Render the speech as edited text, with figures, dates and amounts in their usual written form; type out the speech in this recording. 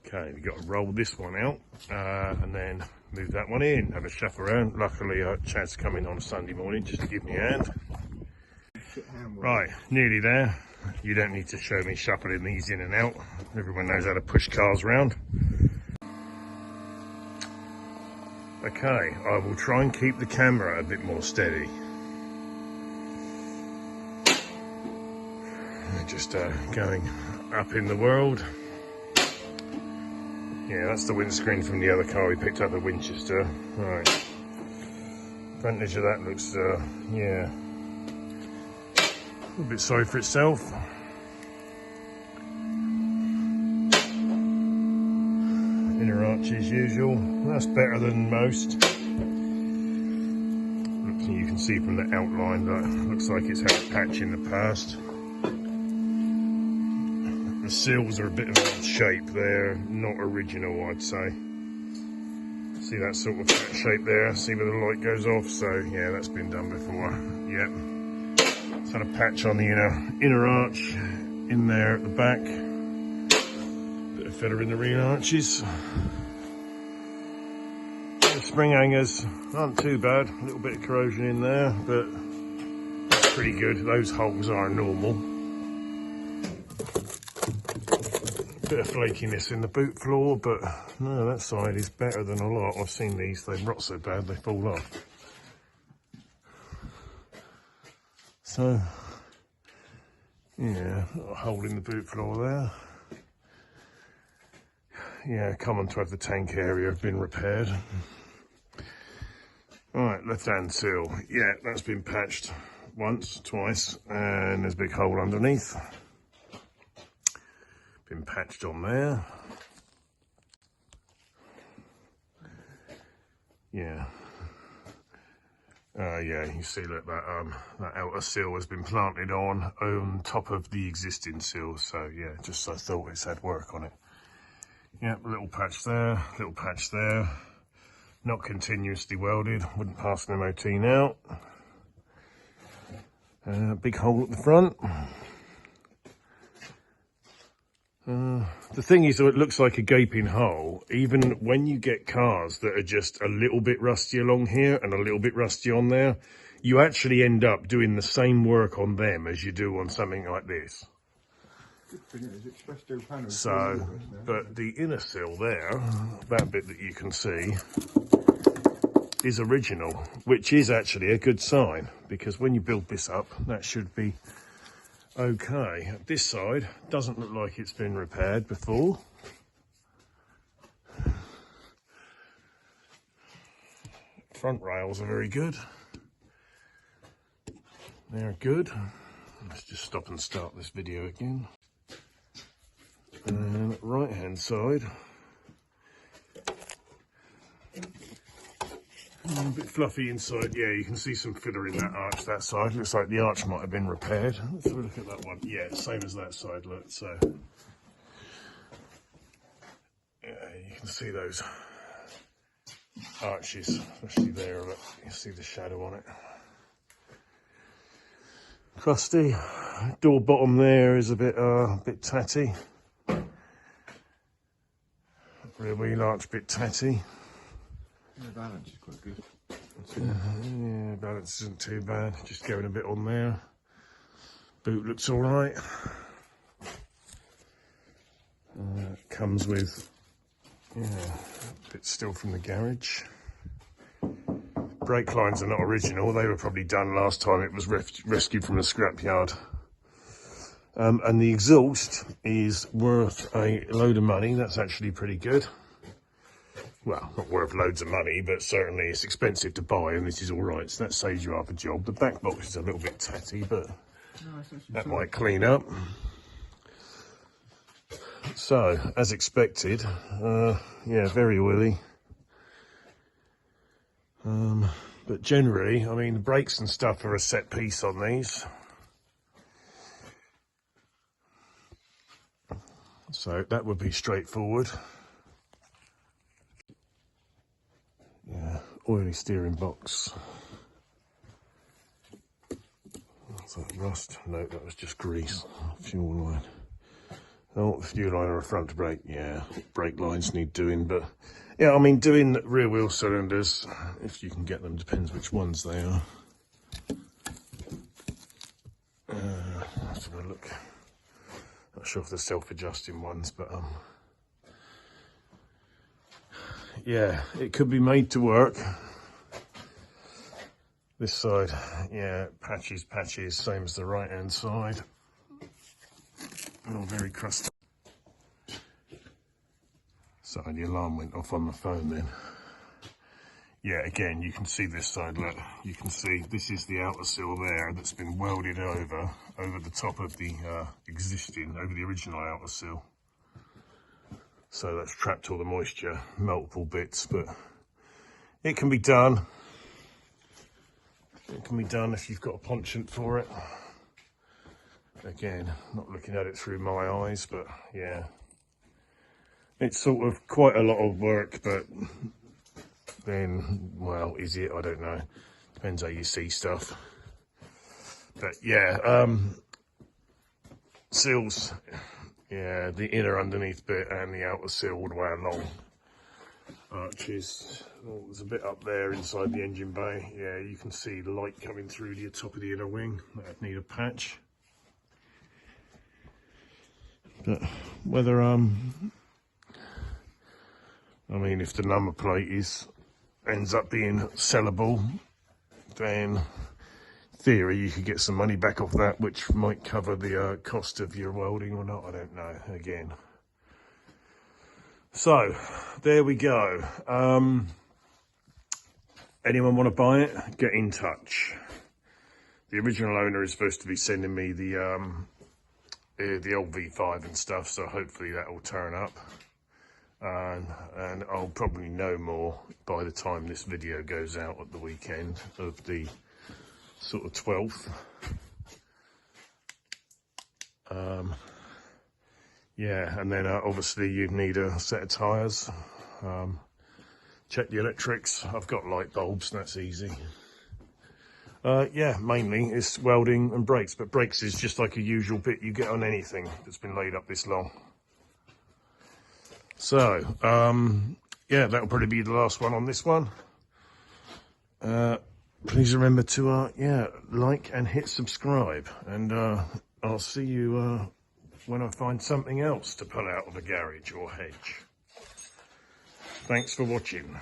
Okay, we've got to roll this one out and then move that one in, have a shuffle around. Luckily, Chad's coming on Sunday morning just to give me a hand. Right, nearly there. You don't need to show me shuffling these in and out. Everyone knows how to push cars around. Okay, I will try and keep the camera a bit more steady. Just going up in the world. Yeah, that's the windscreen from the other car we picked up at Winchester. Right. Front edge of that looks, yeah, a bit sorry for itself. Inner arch as usual. That's better than most. You can see from the outline that looks like it's had a patch in the past. The seals are a bit of an odd shape. They're not original, I'd say. See that sort of flat shape there? See where the light goes off? So yeah, that's been done before. Yep. It's had a patch on the inner arch in there at the back. Bit of filler in the rear arches. The spring hangers aren't too bad. A little bit of corrosion in there, but that's pretty good. Those holes are normal. Bit of flakiness in the boot floor, but no, that side is better than a lot. I've seen these, they rot so bad they fall off. So yeah, a hole in the boot floor there. Yeah, common to have the tank area been repaired. Alright, left hand sill. Yeah, that's been patched once, twice, and there's a big hole underneath. Been patched on there. Yeah. Yeah, you see that that outer sill has been planted on top of the existing sill. So yeah, just I thought it's had work on it. Yeah, a little patch there, little patch there. Not continuously welded. Wouldn't pass an MOT now. Big hole at the front. The thing is, it looks like a gaping hole. Even when you get cars that are just a little bit rusty along here and a little bit rusty on there, you actually end up doing the same work on them as you do on something like this. So, but the inner sill there, that bit that you can see, is original, which is actually a good sign, because when you build this up, that should be okay. This side doesn't look like it's been repaired before. Front rails are very good. They're good. Let's just stop and start this video again. And right hand side, a bit fluffy inside. Yeah, you can see some filler in that arch, that side. Looks like the arch might have been repaired. Let's have a look at that one. Yeah, same as that side, look. So yeah, you can see those arches, especially there. Look, you can see the shadow on it. Crusty. Door bottom there is a bit tatty. Rear wheel arch bit tatty. The balance is quite good. Yeah, balance isn't too bad. Just going a bit on there. Boot looks all right. Comes with, yeah, a bit still from the garage. Brake lines are not original. They were probably done last time it was rescued from the scrapyard. And the exhaust is worth a load of money. That's actually pretty good. Well, not worth loads of money, but certainly it's expensive to buy, and this is all right. So that saves you half a job. The back box is a little bit tatty, but that might clean up. So, as expected, yeah, very oily. But generally, I mean, the brakes and stuff are a set piece on these. So that would be straightforward. Yeah, oily steering box. What's that, rust? No, that was just grease. Fuel line. Oh, fuel line or a front brake, yeah, brake lines need doing, but yeah, I mean, doing rear wheel cylinders, if you can get them, depends which ones they are. Let's have a look. Not sure if they're self-adjusting ones, but yeah, it could be made to work. This side, yeah, patches, same as the right-hand side. All very crusty. Sorry, the alarm went off on the phone then. Yeah, again, you can see this side, look. You can see this is the outer sill there that's been welded over the top of the over the original outer sill. So that's trapped all the moisture, multiple bits, but it can be done. It can be done if you've got a penchant for it. Again, not looking at it through my eyes, but yeah. It's sort of quite a lot of work, but then, well, is it? I don't know. Depends how you see stuff. But yeah, sills, yeah, the inner underneath bit and the outer sill all the way along. Arches, oh, there's a bit up there inside the engine bay. Yeah, you can see the light coming through the top of the inner wing. That'd need a patch. But whether, I mean, if the number plate ends up being sellable, then in theory you could get some money back off that, which might cover the cost of your welding or not, I don't know, again. So, there we go. Anyone want to buy it? Get in touch. The original owner is supposed to be sending me the old V5 and stuff, so hopefully that will turn up. And I'll probably know more by the time this video goes out at the weekend of the sort of 12th. Yeah, and then obviously you'd need a set of tyres. Check the electrics. I've got light bulbs, and that's easy. Yeah, mainly it's welding and brakes, but brakes is just like a usual bit you get on anything that's been laid up this long. So, yeah, that'll probably be the last one on this one. Please remember to, yeah, like and hit subscribe. And I'll see you when I find something else to pull out of a garage or hedge. Thanks for watching.